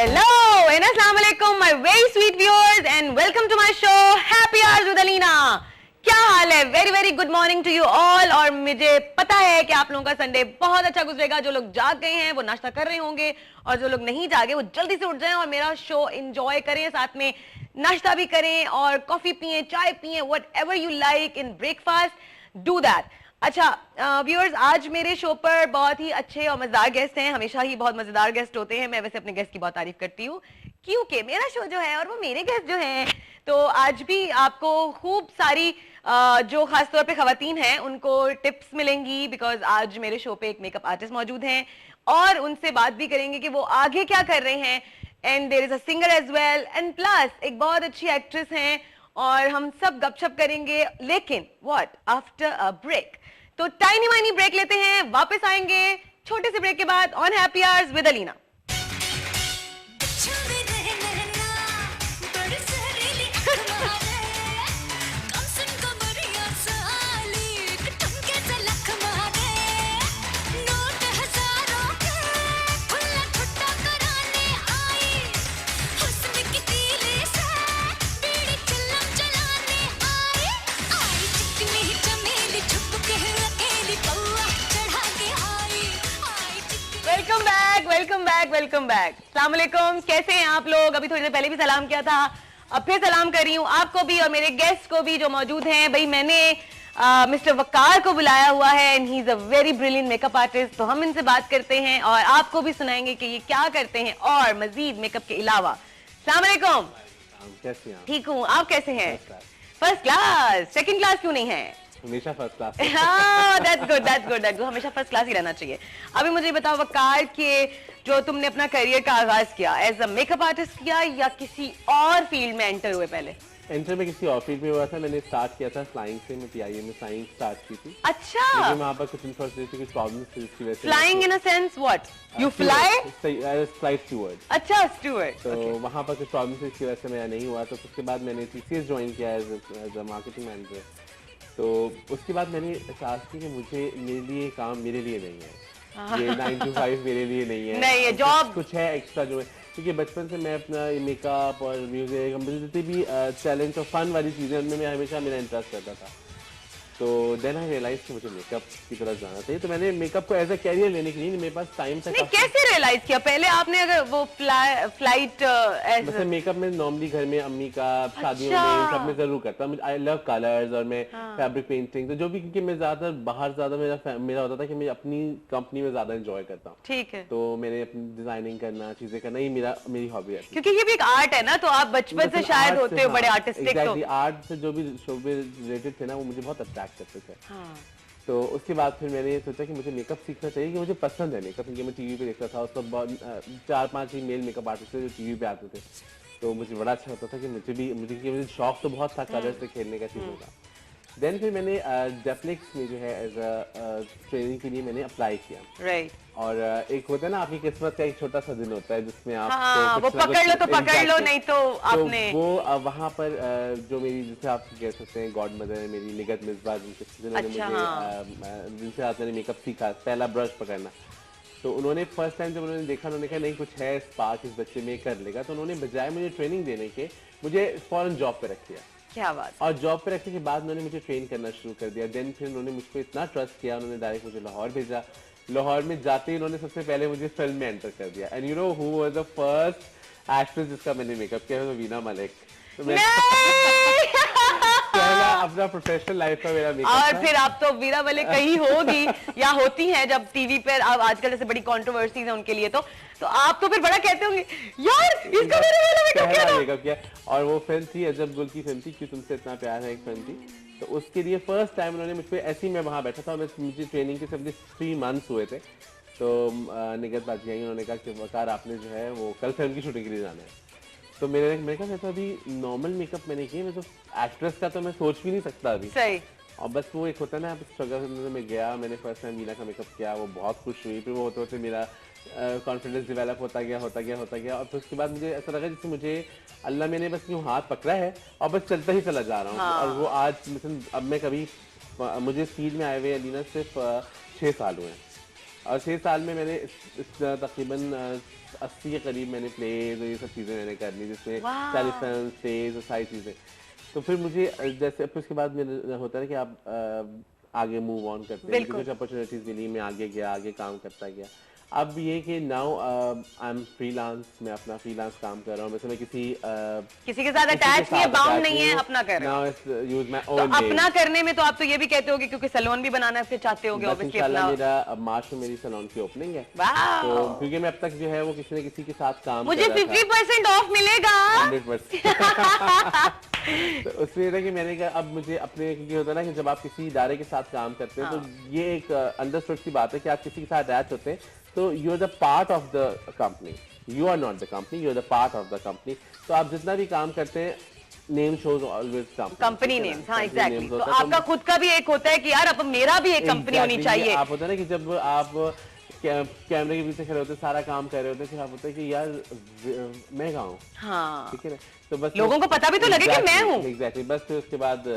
Hello and Assalamu alaikum my very sweet viewers and welcome to my show Happy Hours with Alina। क्या हाल है? Very good morning to you all. और मुझे पता है कि आप लोगों का संडे बहुत अच्छा गुजरेगा। जो लोग जाग गए हैं वो नाश्ता कर रहे होंगे और जो लोग नहीं जागे वो जल्दी से उठ जाएं और मेरा शो एंजॉय करें, साथ में नाश्ता भी करें और कॉफी पिए, चाय पिए, whatever you like in breakfast, do that. अच्छा व्यूअर्स, आज मेरे शो पर बहुत ही अच्छे और मजेदार गेस्ट हैं। हमेशा ही बहुत मजेदार गेस्ट होते हैं। मैं वैसे अपने गेस्ट की बहुत तारीफ करती हूँ क्योंकि मेरा शो जो है और वो मेरे गेस्ट जो हैं, तो आज भी आपको खूब सारी जो खासतौर पे खवातीन हैं उनको टिप्स मिलेंगी, बिकॉज आज मेरे शो पे एक मेकअप आर्टिस्ट मौजूद हैं और उनसे बात भी करेंगे कि वो आगे क्या कर रहे हैं। And there is a singer as well and plus एक बहुत अच्छी एक्ट्रेस हैं और हम सब गपशप करेंगे, लेकिन व्हाट आफ्टर अ ब्रेक। तो टाइनी माइनी ब्रेक लेते हैं, वापस आएंगे छोटे से ब्रेक के बाद on happy hours with Alina. Welcome back. अस्सलाम वालेकुम, कैसे हैं आप लोग? अभी थोड़ी देर पहले भी सलाम किया था, अब फिर सलाम कर रही हूँ आपको भी और मेरे गेस्ट को भी जो मौजूद हैं। भाई मैंने मिस्टर वकार को बुलाया हुआ है and he is a very brilliant makeup artist. तो हम इनसे बात करते हैं और आपको भी सुनाएंगे कि ये क्या करते हैं और मजीद मेकअप के अलावा। अस्सलाम वालेकुम। कैसे हैं? ठीक हूँ, आप कैसे हैं? First class. सेकंड क्लास क्यों नहीं है? हमेशा फर्स्ट क्लास। दैट्स गुड, हमेशा फर्स्ट क्लास ही रहना चाहिए। अभी मुझे बताओ वकार के जो तुमने अपना करियर का आगाज किया एज अ मेकअप आर्टिस्ट किया या किसी और फील्ड में एंटर हुए? पहले एंटर में किसी और फील्ड में हुआ था। मैंने स्टार्ट किया था फ्लाइंग से। मैं पीआईए में फ्लाइंग स्टार्ट की थी। अच्छा। लेकिन वहाँ पर कुछ अनफॉर्चुनेटली कुछ प्रॉब्लम्स थी उसकी वजह से। Flying in a sense what? You fly? Flight steward. अच्छा, स्टूवर्ड। तो वहाँ पर कुछ प्रॉब्लम्स थी, इसकी वजह से मेरा नहीं हुआ। तो उसके बाद मैंने टीसीएस ज्वाइन किया एज अ मार्केटिंग मैनेजर। तो उसके बाद मैंने एहसास किया कि मुझे मेरे लिए काम मेरे लिए नहीं है, ये 9 to 5 मेरे लिए नहीं है जॉब कुछ है एक्स्ट्रा जो है। क्योंकि बचपन से मैं अपना मेकअप और म्यूजिक जितनी भी चैलेंज और फन वाली चीज़ें उनमें मैं हमेशा मेरा इंटरेस्ट रहता था। तो देन आई रियलाइज कि मुझे मेकअप की तरफ जाना चाहिए। तो मैंने मेकअप को एज अ कैरियर लेने के लिए मेरे पास टाइम था। कैसे रियलाइज किया? पहले आपने अगर वो फ्लाइट वैसे मेकअप में नॉर्मली घर में अम्मी का शादियों में सब में जरूर करता हूँ। आई लव कलर्स और मैं फैब्रिक पेंटिंग तो जो भी, क्योंकि मैं ज्यादातर बाहर ज्यादा मेरा होता था कि मैं अपनी कंपनी में ज्यादा एंजॉय करता हूँ। ठीक है। तो मैंने अपनी डिजाइनिंग करना, चीजें करना, ये मेरी हॉबी है। क्योंकि ये भी एक आर्ट है ना, तो आप बचपन से शायद होते हो बड़े आर्टिस्टिक। तो आर्ट से जो भी शो में रिलेटेड थे ना वो मुझे बहुत अट्रैक्ट करते थे। तो उसके बाद फिर मैंने सोचा कि मुझे मेकअप सीखना चाहिए, कि मुझे पसंद है मेकअप। क्योंकि मैं टीवी पे देखता था, उसको 4-5 ही मेल मेकअप आर्टिस्ट थे जो टीवी पे आते थे। तो मुझे बड़ा अच्छा होता था कि मुझे शौक तो बहुत था कलर से खेलने का, चीज़ों का। देन फिर मैंने डेफलेक्स में जो है एज अ ट्रेनिंग के लिए मैंने अप्लाई किया। राइट। और एक होता है ना आपकी किस्मत का एक छोटा सा दिन होता है जिसमें आप वो पकड़ लो तो पकड़ लो, नहीं तो आपने तो वो वहाँ पर जो मेरी, जिसे आप कह सकते हैं गॉड मदर है मेरी, निगत मिसबा, जिनसे आज मैंने मेकअप सीखा, पहला ब्रश पकड़ना। तो उन्होंने फर्स्ट टाइम जब उन्होंने देखा, उन्होंने कहा नहीं कुछ है स्पार्क इस बच्चे में, कर लेगा। तो उन्होंने बजाय मुझे ट्रेनिंग देने के मुझे फौरन जॉब पे रख दिया। क्या बात। और जॉब पे रखने के बाद उन्होंने मुझे ट्रेन करना शुरू कर दिया। देन फिर उन्होंने मुझ पर इतना ट्रस्ट किया, उन्होंने डायरेक्ट मुझे लाहौर भेजा। लाहौर में जाते ही उन्होंने सबसे पहले मुझे फिल्म में एंटर कर दिया। And you know who was the first actress जिसका मैंने मेकअप किया? वीना मलिक। तो मैं पहला अपना प्रोफेशनल लाइफ का मेरा मेकअप। और फिर आप तो वीरा मलिक कहीं होगी या होती हैं जब टीवी पर, अब आजकल जैसे बड़ी कंट्रोवर्सीज है उनके लिए, तो आप तो फिर बड़ा कहते होंगे यार इसका मेरा मेकअप किया। और वो फिल्म थी अजब गुल की फिल्म थी, क्यों तुमसे इतना प्यार है, एक फिल्म थी। तो उसके लिए फर्स्ट टाइम उन्होंने मुझ पर, ऐसे ही मैं वहाँ बैठा था, मुझे ट्रेनिंग के सब 3 months हुए थे। तो निगत बाजी आई, उन्होंने कहा कि वकार आपने जो है वो कल फिल्म की शूटिंग के लिए जाना है। तो मैंने कहा तो अभी नॉर्मल मेकअप मैंने किया, मैं तो एक्ट्रेस का तो मैं सोच भी नहीं सकता अभी। सही। और बस वो एक होता है ना, स्ट्रगल में गया। मैंने फर्स्ट टाइम वीना का मेकअप किया, वो बहुत खुश हुई। फिर वो होते होते मेरा कॉन्फिडेंस डेवलप होता गया। और फिर उसके बाद मुझे ऐसा लगा जैसे मुझे अल्लाह मैंने बस यूँ हाथ पकड़ा है और बस चलता ही चला जा रहा हूँ। और वो आज अब मैं कभी, मुझे फील्ड में आए हुए अलीना सिर्फ 6 साल हुए हैं। और 6 साल में मैंने तकरीबन 80 के करीब मैंने प्लेज और ये सब चीज़ें मैंने कर ली, जिसमें वाह। टेलीफिल्म, स्टेज और सारी चीज़ें। तो फिर मुझे जैसे फिर उसके बाद मेरा होता है कि आप आगे मूव ऑन करते हैं, मुझे कुछ अपॉर्चुनिटीज़ मिली, मैं आगे गया, आगे काम करता गया। अब ये कि नाउ आई एम फ्रीलांस, मैं अपना फ्रीलांस काम कर रहा हूँ, वैसे मैं किसी किसी के साथ अटैच नहीं है, बाउंड नहीं है, अपना कर रहे हो। नाउ यूज माय तो ओन अपना करने में तो आप तो ये भी कहते होगे क्योंकि सैलून भी बनाना फिर चाहते होगे ऑब्वियसली इंशाल्लाह अपना। मेरा अब मार्च में मेरी सैलून की ओपनिंग है। वाह, तो क्योंकि मैं अब तक जो है वो किसी न किसी के साथ काम मुझे कर रहा था। 50% ऑफ मिलेगा। 100%। तो उसमें ये था कि मैंने कहा अब मुझे अपने, क्योंकि होता है ना कि जब आप किसी इदारे के साथ काम करते हैं तो ये एक अंडरस्टूड सी बात है कि आप किसी के साथ अटैच होते हैं तो you are the part of the company, you are not the company, you are the part of the company. तो आप जितना भी काम करते हैं, name shows always company names, हाँ एग्जैक्टली। तो आपका खुद का भी एक होता है कि यार अब मेरा भी एक कंपनी होनी चाहिए। आप होता है ना कि जब आप कैमरे के पीछे खड़े होते हैं, सारा काम कर रहे होते हैं, फिर आप होता है कि यार मैं कहाँ हूँ, हाँ, ठीक है ना। तो बस लोगों को पता भी तो लगे कि मैं हूँ। एग्जैक्टली। बस फिर उसके बाद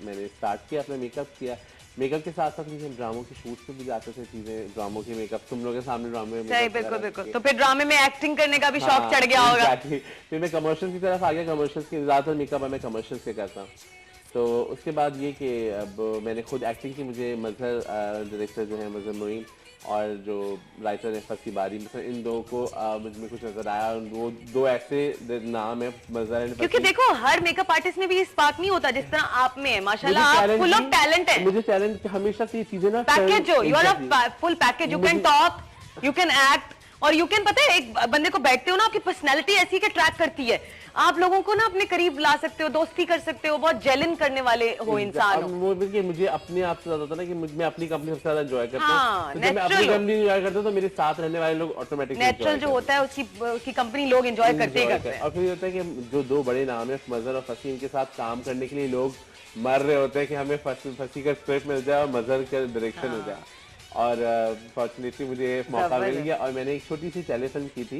मैंने स्टार्ट किया अपना मेकअप किया। मेकअप के साथ साथ मुझे ड्रामों की शूट पे भी जाते थे, चीजें ड्रामों की मेकअप, तुम लोगों के सामने ड्रामे में सही, बिल्कुल बिल्कुल। तो फिर ड्रामे में एक्टिंग करने का भी शौक चढ़ गया होगा। एग्जैक्टली। फिर मैं कमर्शियल की तरफ आ गया, कमर्शियल की ज्यादातर मेकअप मैं कमर्शियल से करता हूँ। तो उसके बाद ये कि अब मैंने खुद एक्टिंग की, मुझे मजहर डायरेक्टर जो है मजहर मोइन और जो राइटर है फसी बारी, मतलब इन दो को मुझमें कुछ नजर आया। वो दो ऐसे नाम है मजहर, क्योंकि देखो हर मेकअप आर्टिस्ट में भी ये स्पार्क नहीं होता जिस तरह आप में है। माशाल्लाह आप फुल ऑफ टैलेंट है। मुझे टैलेंट हमेशा से ये चीजें ना पैकेज हो, you are a full package, you can talk, you can act और यू कैन, पता है एक बंदे को बैठते हो ना, आपकी पर्सनैलिटी ऐसी कि ट्रैक करती है, आप लोगों को ना अपने करीब ला सकते हो, दोस्ती कर सकते हो, बहुत जेलिन करने वाले हो इंसान हो। वो कि मुझे अपने आप से ज्यादा होता है ना कि मैं अपनी कंपनी सबसे ज्यादा एंजॉय करता हूं। हाँ, तो जब मैं अपनी कंपनी एंजॉय करता हूं तो मेरे साथ रहने वाले लोग ऑटोमेटिकली नेचुरल जो होता है उसकी कंपनी लोग एंजॉय करते ही करते हैं। और फिर ये होता है कि जो दो बड़े नाम है मजहर और फसी, इनके साथ काम करने के लिए लोग मर रहे होते हैं कि हमें फसी का स्क्रिप्ट मिल जाए और मजहर का डायरेक्शन हो जाए। और फॉर्चुनेटली मुझे मौका मिल गया और मैंने एक छोटी सी टेलीफिल्म की थी।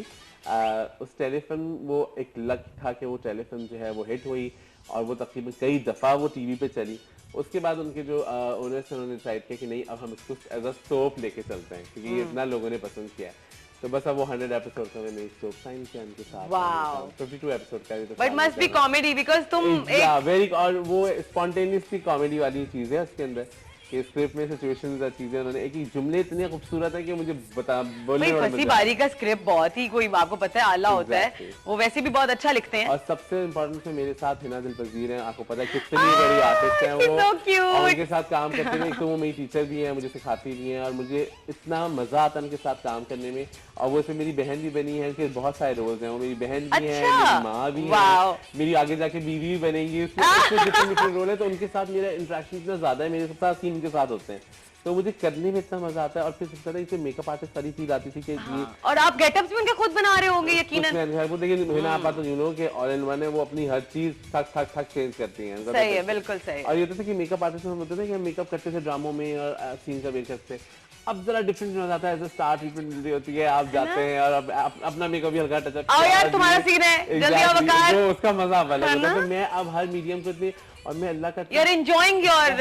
उस टेलीफिल्म, वो एक लक था कि वो टेलीफिल्म जो है वो हिट हुई और वो तकरीबन कई दफ़ा वो टीवी पे चली। उसके बाद उनके जो ओनर्स हैं उन्होंने डिसाइड किया कि नहीं, अब हम इसको एज अ सोप लेके चलते हैं क्योंकि ये इतना लोगों ने पसंद किया है। तो बस अब वो 100 एपिसोड का मैंने सोप साइन किया उनके साथ। वाओ, 52 एपिसोड का। But must be comedy because तुम एक वेरी, और वो स्पॉन्टेनियसली कॉमेडी वाली चीज है उसके अंदर कि स्क्रिप्ट में सिचुएशंस और चीजें उन्होंने एक ही जुमले इतने खूबसूरत है कि मुझे बोलने में फसी बारी का स्क्रिप्ट बहुत ही, कोई आपको पता है, आला होता है। वो वैसे भी बहुत अच्छा लिखते हैं। और सबसे इम्पोर्टेंट मेरे साथ हिना दिलपजीर हैं, आपको पता है कितनी बड़ी आर्टिस्ट हैं वो। so cute. और उनके साथ काम करते हैं, तो वो मेरी टीचर भी हैं, मुझे सिखाती भी हैं और मुझे इतना मजा आता है उनके साथ काम करने में। और वो मेरी बहन भी बनी है, उनके बहुत सारे रोल्स हैं। वो मेरी बहन भी है, मेरी माँ भी है, मेरी आगे जाके बीवी भी बनेगी। उसमें डिफरेंट रोल है, तो उनके साथ मेरा इंटरेक्शन इतना ज्यादा है, मेरे साथ सीन उनके साथ होते हैं, तो मुझे करने में इतना मजा आता है। और फिर सबसे ज्यादा इसे मेकअप आर्टिस्ट वाली फील आती थी कि ये, और आप गेटअप्स भी उनके खुद बना रहे होंगे यकीनन। वो देखिए हिना आपा तो यू नो कि ऑल इन वन है, वो अपनी हर चीज ठक चेंज करती हैं। सही है, बिल्कुल सही। और ये होता था कि मेकअप आर्टिस्ट हम होते थे कि हम मेकअप करते थे ड्रामों में और सीन का वेट करते। अब जरा डिफरेंट हो जाता है, ऐसे स्टार ट्रीटमेंट मिल रही होती है, आप जाते हैं और अब अपना मेकअप भी हल्का टचअप, आओ यार तुम्हारा सीन है, जल्दी आओ वकार, वो उसका मजा अलग होता है। तो मैं अब हर मीडियम को इतनी, और मैं अल्लाह का, you are enjoying your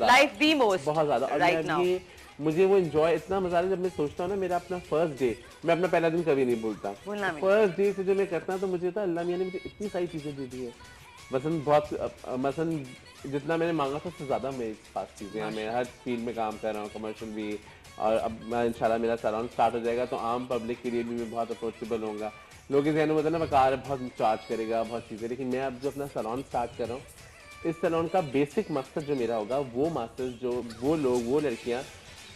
life the most, बहुत ज्यादा। और राइट नाउ मुझे वो एंजॉय इतना मजा आता है जब मैं सोचता हूँ ना, मेरा अपना फर्स्ट डे, मैं अपना पहला दिन कभी नहीं भूलता। फर्स्ट डे से जो मैं करता हूँ तो मुझे होता है अल्लाह मियां ने मुझे इतनी सारी चीजें दे दी है। मसलन जितना मैंने मांगा था उससे ज्यादा मेरे पास चीजें हैं। मैं हर फील्ड में काम कर रहा हूँ, कमर्शियल भी, और अब मैं इंशाल्लाह मेरा सैलून स्टार्ट हो जाएगा तो आम पब्लिक के लिए भी मैं बहुत अप्रोचेबल होऊंगा। लोग के जहन में होता है ना वकार बहुत चार्ज करेगा बहुत चीजें, लेकिन मैं अब जो अपना सैलून स्टार्ट कर रहा हूँ, इस सैलून का बेसिक मकसद जो मेरा होगा, वो मास्टर्स, जो वो लोग, वो लड़कियां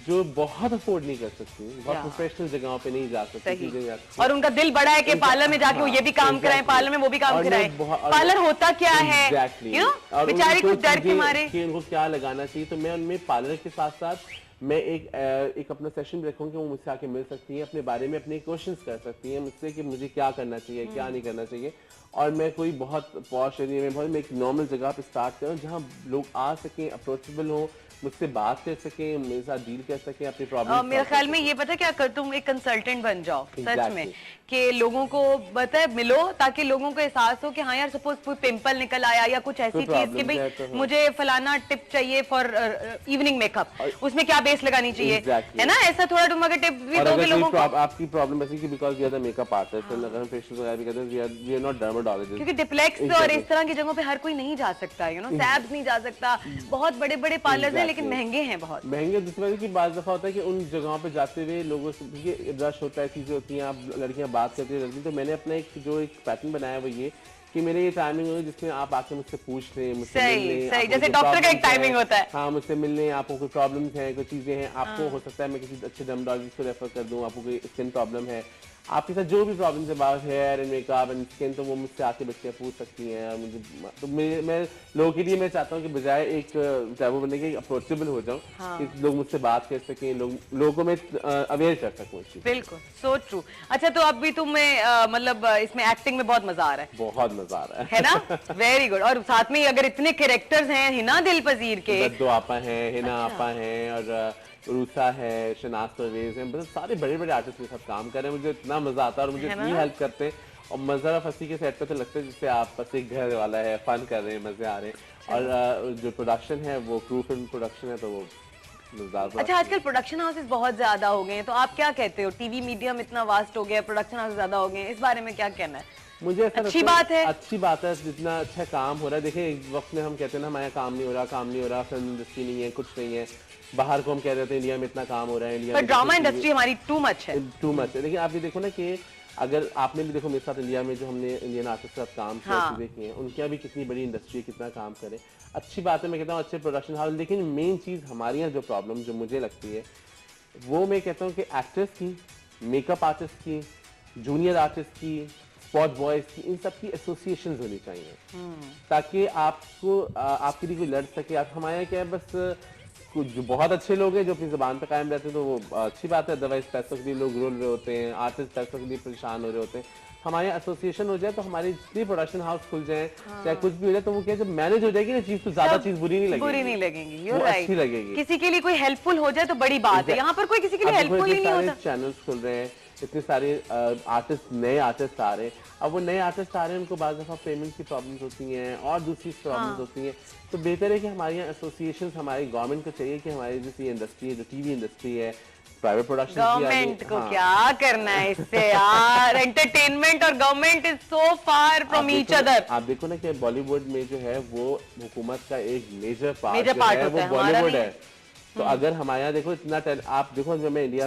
जो बहुत अफोर्ड नहीं कर सकती, बहुत प्रोफेशनल जगहों पे नहीं जा सकती, और उनका दिल बड़ा है कि पार्लर में जाके वो ये भी काम कराएं, पार्लर में वो भी काम कराएं। पार्लर होता क्या है, यू नो, बेचारी कुछ डर के मारे कि उनको क्या लगाना चाहिए। तो मैं उनमें पार्लर के साथ साथ मैं एक अपना सेशन भी रखूंगी, वो मुझसे आके मिल सकती हैं, अपने बारे में अपने क्वेश्चंस कर सकती हैं मुझसे कि मुझे क्या करना चाहिए, क्या नहीं करना चाहिए। और मैं कोई बहुत पॉश एरिया में, मैं एक नॉर्मल जगह पे स्टार्ट करूँ जहाँ लोग आ सकें, अप्रोचेबल हो, मुझसे बात कर सकें, मेरे साथ डील कर सकें, अपनी प्रॉब्लम। मेरे ख्याल में ये पता क्या कर, तुम एक कंसल्टेंट बन जाओ सच Exactly. में, कि लोगों को बताए मिलो, ताकि लोगों को एहसास हो कि हाँ यार सपोज कोई पिंपल निकल आया या कुछ ऐसी कोई चीज कि problem है भाई तो मुझे फलाना टिप चाहिए फॉर इवनिंग मेकअप, उसमें क्या बेस लगानी चाहिए, Exactly. है ना, ऐसा थोड़ा तुम अगर टिप भी और दोगे अगर लोगों को, आपकी प्रॉब्लम ऐसी कि because we are the makeup artist, अगर हम फेशियल वगैरह भी करते हैं, वी आर नॉट डर्मेटोलॉजिस्ट, क्योंकि डिप्लेक्स और इस तरह की जगहों पे हर कोई नहीं जा सकता, यू नो, सैब्स नहीं जा सकता, बहुत बड़े बड़े पार्लर्स हैं लेकिन महंगे हैं बहुत। महंगे। दूसरी बात की बात दफा होता है कि उन जगहों पे जाते हुए लोगों से ये रश होता है, चीजें होती हैं, आप लड़कियां बात करती हैं, तो मैंने अपना एक पैटर्न बनाया वो ये कि मेरे ये टाइमिंग होगी जिसमें आप आके मुझसे पूछ लें, मुझसे मिल लें, सही, आपको जैसे कोई डॉक्टर का एक problems हैं, टाइमिंग होता है। हाँ, मुझसे मिल लें, आपको कोई प्रॉब्लम्स हैं, कोई चीजें हैं, आपको हो सकता है मैं किसी अच्छे डर्मेटोलॉजिस्ट को रेफर कर दूं, आपको कोई स्किन प्रॉब्लम है, आपके साथ जो भी प्रॉब्लम है about hair and makeup and skin, तो वो मुझसे आके बच्चियां पूछ सकती हैं। और मुझे तो मैं लोगों के लिए मैं चाहता हूँ कि बजाय एक टैबू बनने के अप्रोचेबल हो जाऊँ, कि लोग मुझसे बात कर सकें, लोगों को मैं अवेयर कर सकूँ इस चीज़। बिल्कुल, सो ट्रू। अच्छा, तो अब भी तुम्हें मतलब इसमें एक्टिंग में बहुत मजा आ रहा बहुत मजा आ रहा है ना? Very good. और साथ में अगर इतने कैरेक्टर्स हैं हिना दिल पजीर के, दो आपा हैं, हिना आपा हैं, और रूसा है, शनाज परवेज हैं, मतलब सारे बड़े बड़े आर्टिस्ट के साथ काम कर रहे हैं। मुझे इतना मजा आता है और मुझे इतनी हेल्प करते हैं। और मज़हर फसी के सेट पे तो लगता है जैसे आप बस एक घर वाला है, फन कर रहे हैं, मजे आ रहे हैं। और जो प्रोडक्शन है वो ट्रू फिल्म प्रोडक्शन है, तो वो मजेदार। अच्छा, आजकल प्रोडक्शन हाउसेस बहुत ज्यादा हो गए हैं, तो आप क्या कहते हो? टीवी मीडियम इतना वास्ट हो गया, प्रोडक्शन हाउस ज्यादा हो गए हैं, इस बारे में क्या कहना है? मुझे ऐसा अच्छी बात है, अच्छी बात है, जितना अच्छा काम हो रहा है। देखिए, एक वक्त में हम कहते हैं ना हमारा काम नहीं हो रहा, काम नहीं हो रहा, फिल्म इंडस्ट्री नहीं है, कुछ नहीं है। बाहर को हम कह रहे थे इंडिया में इतना काम हो रहा है, इंडिया पर में ड्रामा इंडस्ट्री हमारी टू मच है, टू मच है। लेकिन आप ये देखो ना कि अगर आपने भी देखो मेरे साथ इंडिया में जो हमने इंडियन आर्टिस्ट के साथ काम किया, चीजें की हैं, उनकी भी कितनी बड़ी इंडस्ट्री है, कितना काम करे, अच्छी बात है। मैं कहता हूँ अच्छे प्रोडक्शन हाउस। लेकिन मेन चीज हमारे यहाँ जो प्रॉब्लम जो मुझे लगती है वो मैं कहता हूँ कि एक्टर्स की, मेकअप आर्टिस्ट की, जूनियर आर्टिस्ट की, स्पॉट बॉयज की, इन सब की एसोसिएशंस होनी चाहिए, ताकि आपको आपके लिए कोई लड़ सके। आप हमारे यहाँ क्या है, बस कुछ जो बहुत अच्छे लोग हैं जो अपनी जबान पे कायम रहते हैं, तो वो अच्छी बात है। अदरवाइज पैसों के लिए लोग रोल रहे होते हैं, आर्टिस्ट पैसों के लिए परेशान हो रहे होते हैं। हमारे एसोसिएशन हो जाए तो हमारी जितनी प्रोडक्शन हाउस खुल जाए, चाहे कुछ भी हो जाए, तो वो क्या जब मैनेज हो जाएगी ना चीज, तो ज्यादा चीज बुरी नहीं लगेगी, वो अच्छी लगेगी। किसी के लिए कोई हेल्पफुल हो जाए तो बड़ी बात है। यहाँ पर कोई किसी के लिए हेल्पफुल ही नहीं होता। चैनल्स खुल रहे हैं, इतने सारे आर्टिस्ट, नए आर्टिस्ट आ रहे हैं। अब वो नए आर्टिस्ट आ रहे हैं, उनको बाज़ दफ़ा पेमेंट की प्रॉब्लम्स होती हैं और दूसरी प्रॉब्लम्स होती हैं। तो बेहतर है कि हमारे यहाँ एसोसिएशन, हमारी गवर्नमेंट को चाहिए कि हमारी जैसी इंडस्ट्री है, जो टीवी इंडस्ट्री है, प्राइवेट प्रोडक्शन, गवर्नमेंट को क्या करना है इससे यार? एंटरटेनमेंट और government is so far from each other. आप देखो ना कि बॉलीवुड में जो है वो हुकूमत का एक मेजर पार्ट पार्ट है, वो बॉलीवुड है। तो अगर हमारे यहाँ देखो इतना आप देखो, जब मैं इंडिया